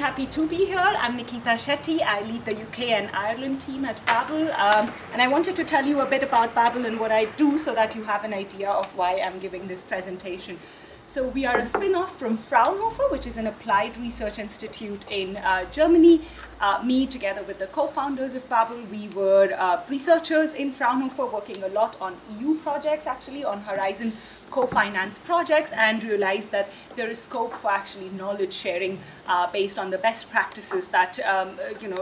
happy to be here. I'm Nikita Shetty. I lead the UK and Ireland team at Babel. And I wanted to tell you a bit about Babel and what I do so that you have an idea of why I'm giving this presentation. So we are a spin-off from Fraunhofer, which is an applied research institute in Germany. Me, together with the co-founders of Babel, we were researchers in Fraunhofer working a lot on EU projects, actually, on Horizon co-finance projects, and realized that there is scope for actually knowledge sharing based on the best practices that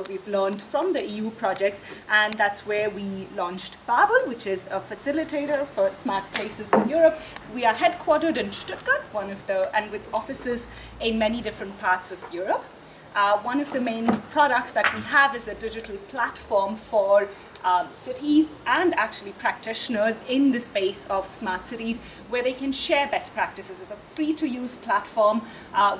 we've learned from the EU projects. And that's where we launched Babel, which is a facilitator for smart places in Europe. We are headquartered in Stuttgart, and with offices in many different parts of Europe. One of the main products that we have is a digital platform for cities and actually practitioners in the space of smart cities, where they can share best practices. It's a free-to-use platform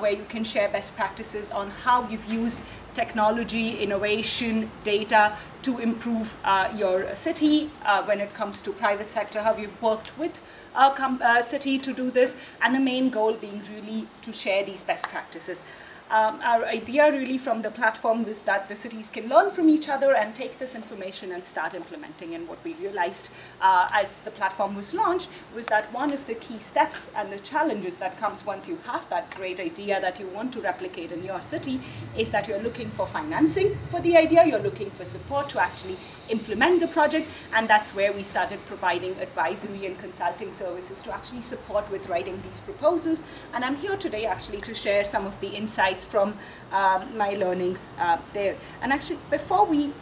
where you can share best practices on how you've used technology, innovation, data to improve your city. When it comes to private sector, how you've worked with a city to do this, and the main goal being really to share these best practices. Our idea really from the platform was that the cities can learn from each other and take this information and start implementing. And what we realized as the platform was launched was that one of the key steps and the challenges that comes once you have that great idea that you want to replicate in your city is that you're looking for financing for the idea, you're looking for support to actually implement the project, and that's where we started providing advisory and consulting services to actually support with writing these proposals. And I'm here today actually to share some of the insights from my learnings there. And actually, before we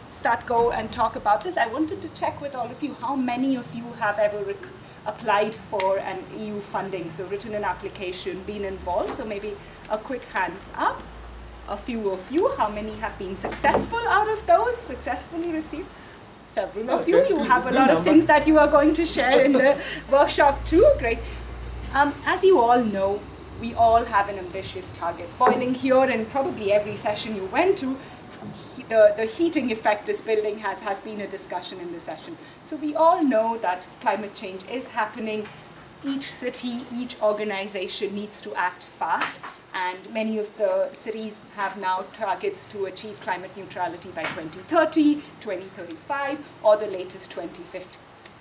go and talk about this, I wanted to check with all of you how many of you have ever applied for an EU funding, so written an application, been involved. So maybe a quick hands up. A few of you, how many have been successful out of those, successfully received? Several of you. You have a lot of things that you are going to share in the workshop too. Great. As you all know, we all have an ambitious target. Boiling here in probably every session you went to, the heating effect this building has been a discussion in the session. So we all know that climate change is happening. Each city, each organization needs to act fast. And many of the cities have now targets to achieve climate neutrality by 2030, 2035, or the latest 2050.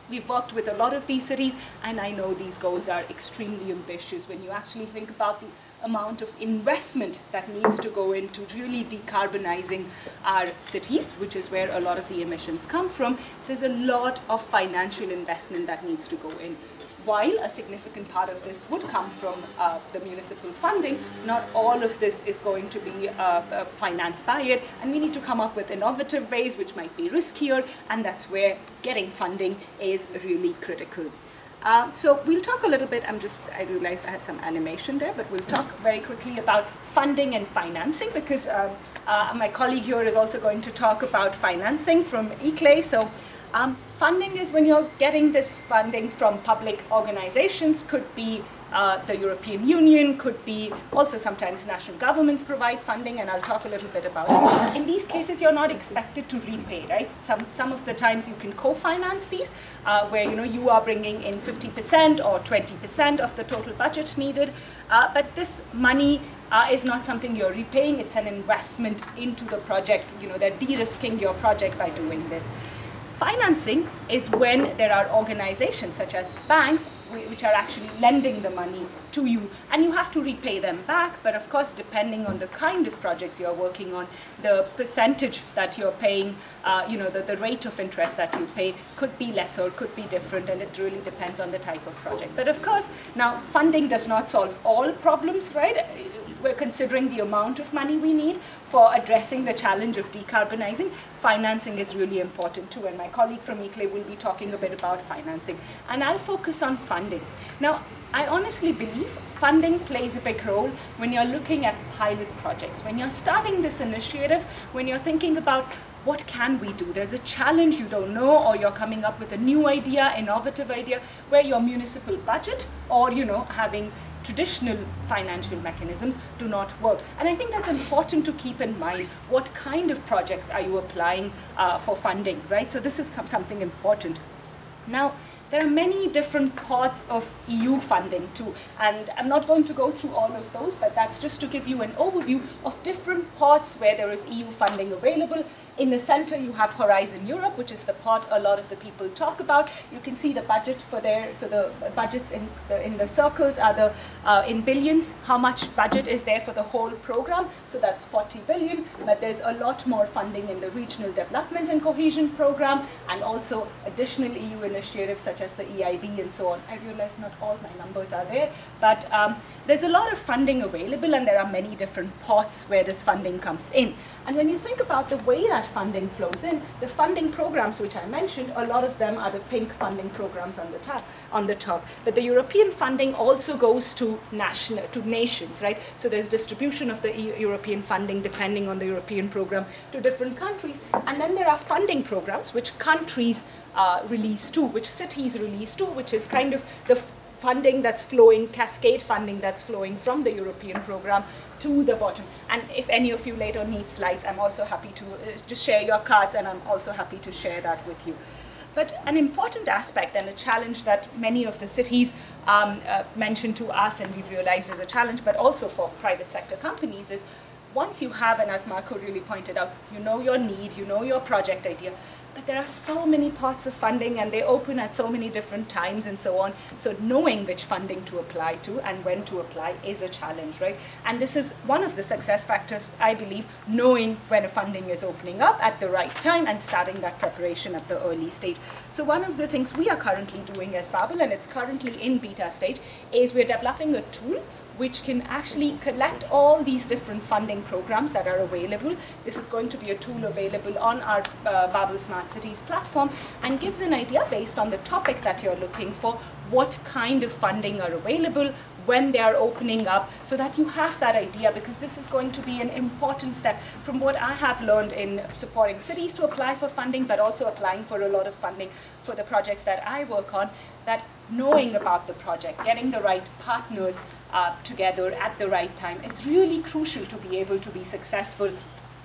We've worked with a lot of these cities, and I know these goals are extremely ambitious when you actually think about the amount of investment that needs to go into really decarbonizing our cities, which is where a lot of the emissions come from. There's a lot of financial investment that needs to go in. While a significant part of this would come from the municipal funding, not all of this is going to be financed by it, and we need to come up with innovative ways which might be riskier, and that's where getting funding is really critical. So we'll talk a little bit, I realized I had some animation there, but we'll talk very quickly about funding and financing, because my colleague here is also going to talk about financing from ICLE. So funding is when you're getting this funding from public organizations, could be the European Union, could be also sometimes national governments provide funding, and I'll talk a little bit about it. In these cases, you're not expected to repay, right? Some of the times you can co-finance these, where you are bringing in 50% or 20% of the total budget needed, but this money is not something you're repaying, it's an investment into the project. They're de-risking your project by doing this. Financing is when there are organizations such as banks which are actually lending the money to you, and you have to repay them back. But of course, depending on the kind of projects you're working on, the percentage that you're paying, the rate of interest that you pay could be less or could be different, and it really depends on the type of project. But of course, now funding does not solve all problems, right? We're considering the amount of money we need for addressing the challenge of decarbonizing. Financing is really important too, and my colleague from ICLE will be talking a bit about financing. And I'll focus on funding. Now, I honestly believe funding plays a big role when you're looking at pilot projects, when you're starting this initiative, when you're thinking about what can we do? There's a challenge you don't know, or you're coming up with a new idea, innovative idea, where your municipal budget or having traditional financial mechanisms do not work. And I think that's important to keep in mind. What kind of projects are you applying for funding, right? So this is something important. Now, there are many different parts of EU funding too, and I'm not going to go through all of those, but that's just to give you an overview of different parts where there is EU funding available. In the center, you have Horizon Europe, which is the part a lot of the people talk about. You can see the budget for there, so the budgets in the circles are the in billions, how much budget is there for the whole program. So that's 40 billion, but there's a lot more funding in the regional development and cohesion program, and also additional EU initiatives such as the EIB and so on. I realize not all my numbers are there, but there's a lot of funding available, and there are many different pots where this funding comes in. And when you think about the way that funding flows in, the funding programs which I mentioned, a lot of them are the pink funding programs on the top. But the European funding also goes to nations, right? So there's distribution of the European funding depending on the European program to different countries. And then there are funding programs which countries release to, which cities release to, which is kind of the funding that's flowing, cascade funding that's flowing from the European program to the bottom. And if any of you later need slides, I'm also happy to share your cards, and I'm also happy to share that with you. But an important aspect and a challenge that many of the cities mentioned to us, and we've realized is a challenge, but also for private sector companies, is once you have, and as Marco really pointed out, you know your need, you know your project idea, but there are so many parts of funding and they open at so many different times and so on. So knowing which funding to apply to and when to apply is a challenge, right? And this is one of the success factors, I believe, knowing when a funding is opening up at the right time and starting that preparation at the early stage. So one of the things we are currently doing as Babel, and it's currently in beta stage, is we're developing a tool which can actually collect all these different funding programs that are available. This is going to be a tool available on our Babel Smart Cities platform, and gives an idea based on the topic that you're looking for, what kind of funding are available, when they are opening up, so that you have that idea, because this is going to be an important step from what I have learned in supporting cities to apply for funding, but also applying for a lot of funding for the projects that I work on, that knowing about the project, getting the right partners together at the right time is really crucial to be able to be successful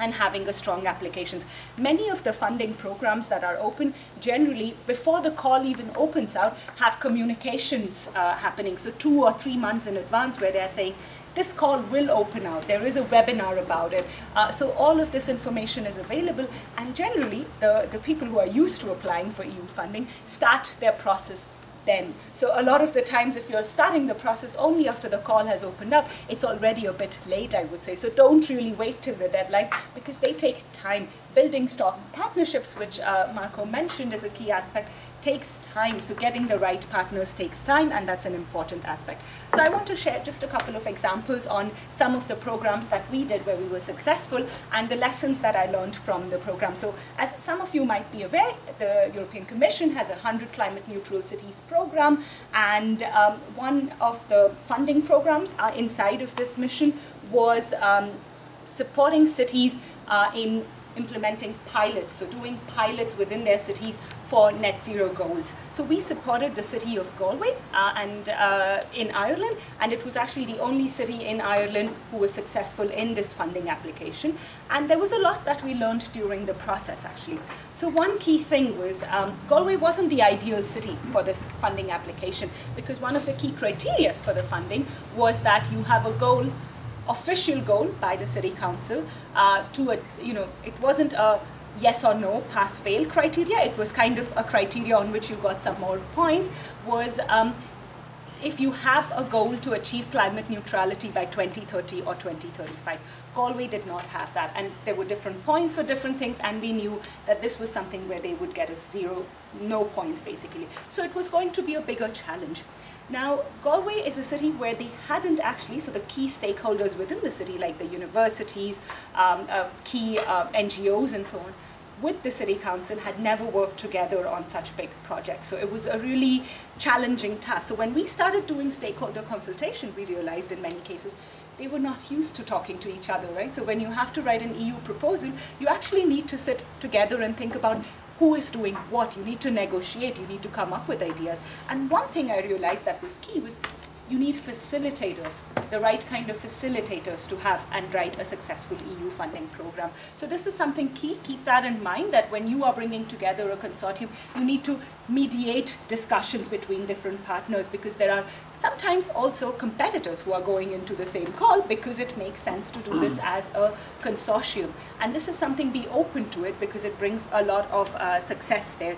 and having a strong applications. Many of the funding programs that are open, generally, before the call even opens out, have communications happening. So 2 or 3 months in advance where they're saying, this call will open out, there is a webinar about it. So all of this information is available, and generally, the people who are used to applying for EU funding start their process then. So a lot of the times, if you're starting the process only after the call has opened up, it's already a bit late, I would say. So don't really wait till the deadline, because they take time. Building strong partnerships, which Marco mentioned is a key aspect, takes time. So getting the right partners takes time, and that's an important aspect. So I want to share just a couple of examples on some of the programs that we did where we were successful and the lessons that I learned from the program. So as some of you might be aware, the European Commission has a 100 climate neutral cities program, and one of the funding programs inside of this mission was supporting cities in implementing pilots, so doing pilots within their cities for net zero goals. So we supported the city of Galway in Ireland, and it was actually the only city in Ireland who was successful in this funding application. And there was a lot that we learned during the process, actually. So one key thing was Galway wasn't the ideal city for this funding application, because one of the key criteria for the funding was that you have a goal, official goal by the city council it wasn't a yes or no, pass fail criteria. It was kind of a criteria on which you got some more points, was if you have a goal to achieve climate neutrality by 2030 or 2035. Galway did not have that, and there were different points for different things, and we knew that this was something where they would get a zero, no points basically. So it was going to be a bigger challenge. Now, Galway is a city where they hadn't actually, so the key stakeholders within the city, like the universities, key NGOs and so on, with the city council had never worked together on such big projects. So it was a really challenging task. So when we started doing stakeholder consultation, we realized in many cases, they were not used to talking to each other, right? So when you have to write an EU proposal, you actually need to sit together and think about who is doing what. You need to negotiate, you need to come up with ideas. And one thing I realized that was key was you need facilitators, the right kind of facilitators to have and write a successful EU funding program. So this is something key. Keep that in mind, that when you are bringing together a consortium, you need to mediate discussions between different partners, because there are sometimes also competitors who are going into the same call, because it makes sense to do this as a consortium. And this is something, be open to it, because it brings a lot of success there.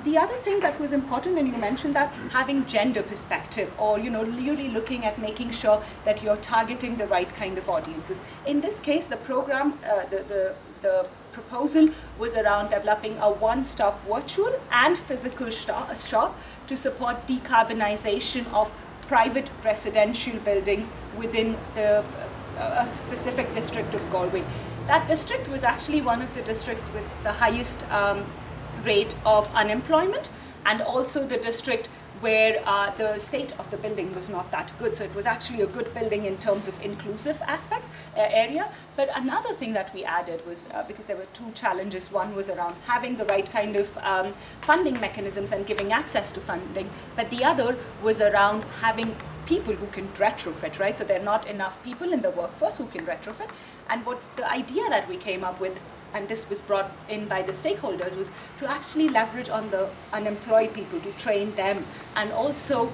The other thing that was important, and you mentioned that, having gender perspective, or really looking at making sure that you're targeting the right kind of audiences. In this case, the program, the proposal was around developing a one-stop virtual and physical shop to support decarbonization of private residential buildings within a specific district of Galway. That district was actually one of the districts with the highest rate of unemployment, and also the district where the state of the building was not that good. So it was actually a good building in terms of inclusive aspects, area. But another thing that we added was, because there were two challenges, one was around having the right kind of funding mechanisms and giving access to funding, but the other was around having people who can retrofit, right? So there are not enough people in the workforce who can retrofit. And what the idea that we came up with, and this was brought in by the stakeholders, was to actually leverage on the unemployed people, to train them, and also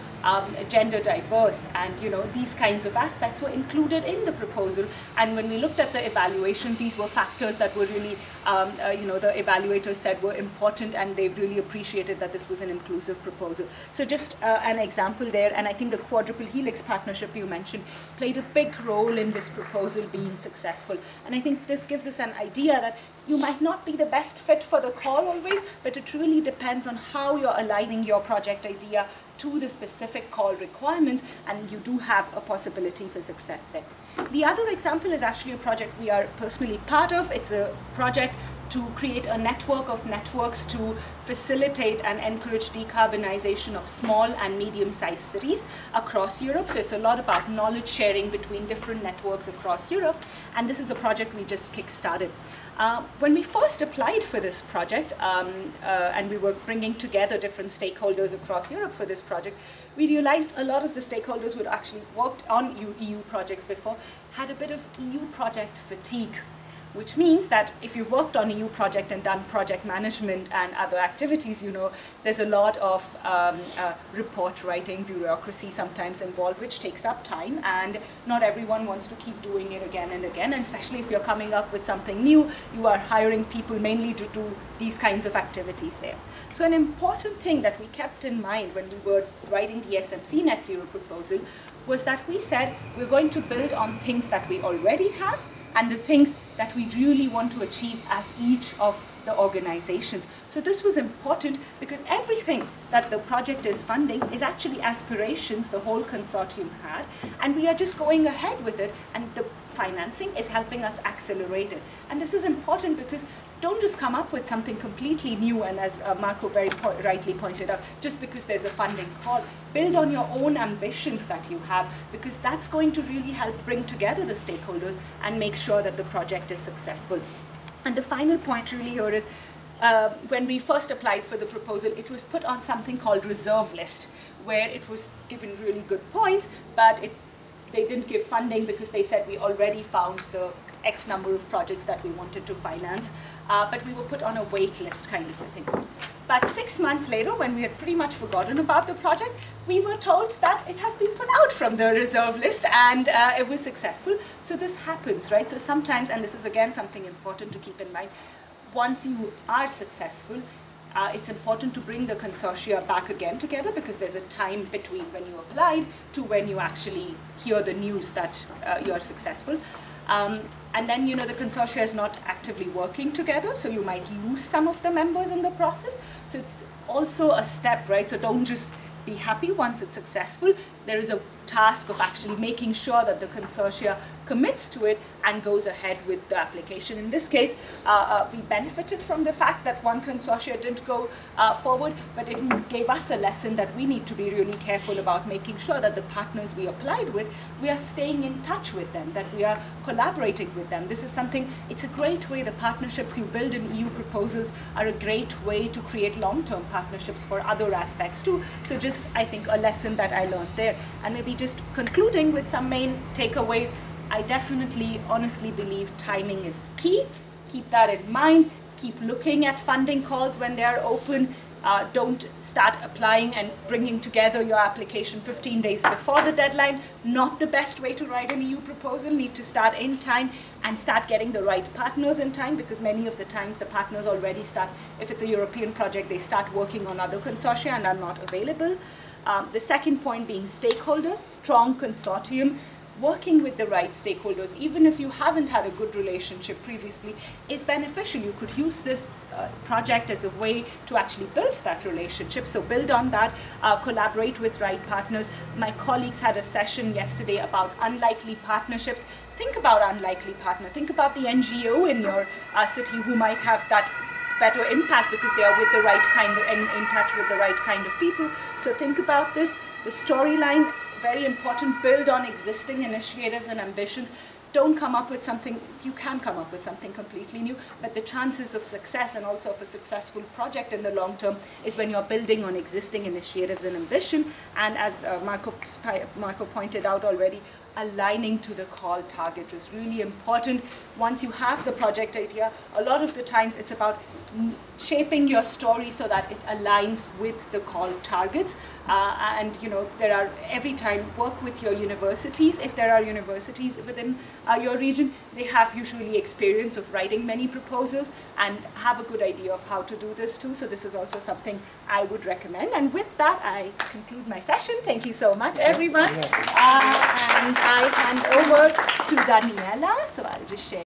gender diverse, and these kinds of aspects were included in the proposal. And when we looked at the evaluation, these were factors that were really, the evaluators said were important, and they really appreciated that this was an inclusive proposal. So just an example there, and I think the Quadruple Helix partnership you mentioned played a big role in this proposal being successful. And I think this gives us an idea that you might not be the best fit for the call always, but it really depends on how you're aligning your project idea to the specific call requirements, and you do have a possibility for success there. The other example is actually a project we are personally part of. It's a project to create a network of networks to facilitate and encourage decarbonization of small and medium-sized cities across Europe. So it's a lot about knowledge sharing between different networks across Europe, and this is a project we just kick-started. When we first applied for this project, and we were bringing together different stakeholders across Europe for this project, we realized a lot of the stakeholders who had actually worked on EU projects before had a bit of EU project fatigue, which means that if you've worked on a EU project and done project management and other activities, there's a lot of report writing, bureaucracy sometimes involved, which takes up time, and not everyone wants to keep doing it again and again, and especially if you're coming up with something new, you are hiring people mainly to do these kinds of activities there. So an important thing that we kept in mind when we were writing the SMC Net Zero proposal was that we said we're going to build on things that we already have, and the things that we really want to achieve as each of the organizations. So this was important because everything that the project is funding is actually aspirations the whole consortium had, and we are just going ahead with it, and the financing is helping us accelerate it. And this is important because don't just come up with something completely new, and as Marco very rightly pointed out, just because there's a funding call. Build on your own ambitions that you have, because that's going to really help bring together the stakeholders and make sure that the project is successful. And the final point really here is, when we first applied for the proposal, it was put on something called reserve list, where it was given really good points, but they didn't give funding because they said we already found the X number of projects that we wanted to finance, but we were put on a wait list kind of a thing. But 6 months later, when we had pretty much forgotten about the project, we were told that it has been put out from the reserve list, and it was successful. So this happens, right? So sometimes, and this is again something important to keep in mind, once you are successful, it's important to bring the consortia back again together, because there's a time between when you applied to when you actually hear the news that you are successful. And then, the consortia is not actively working together, so you might lose some of the members in the process. So it's also a step, right? So don't just be happy once it's successful. There is a task of actually making sure that the consortia commits to it and goes ahead with the application. In this case, we benefited from the fact that one consortia didn't go forward, but it gave us a lesson that we need to be really careful about making sure that the partners we applied with, we are staying in touch with them, that we are collaborating with them. This is something, it's a great way, the partnerships you build in EU proposals are a great way to create long-term partnerships for other aspects too. So just, I think, a lesson that I learned there. And maybe just concluding with some main takeaways, I definitely honestly believe timing is key. Keep that in mind. Keep looking at funding calls when they are open. Don't start applying and bringing together your application 15 days before the deadline. Not the best way to write an EU proposal. Need to start in time and start getting the right partners in time, because many of the times the partners already start, if it's a European project, they start working on other consortia and are not available. The second point being stakeholders, strong consortium. Working with the right stakeholders, even if you haven't had a good relationship previously, is beneficial. You could use this project as a way to actually build that relationship. So build on that, collaborate with right partners. My colleagues had a session yesterday about unlikely partnerships. Think about unlikely partner. Think about the NGO in your city who might have that better impact because they are with the right kind of, in touch with the right kind of people. So think about this. The storyline, very important, build on existing initiatives and ambitions. Don't come up with something, you can come up with something completely new, but the chances of success and also of a successful project in the long term is when you're building on existing initiatives and ambition. And as Marco pointed out already, aligning to the call targets is really important. Once you have the project idea, a lot of the times it's about shaping your story so that it aligns with the call targets. And you know, there are, every time, work with your universities. If there are universities within your region, they have usually experience of writing many proposals and have a good idea of how to do this too. So this is also something I would recommend. And with that, I conclude my session. Thank you so much, everyone. And I hand over to Daniela, so I'll just share.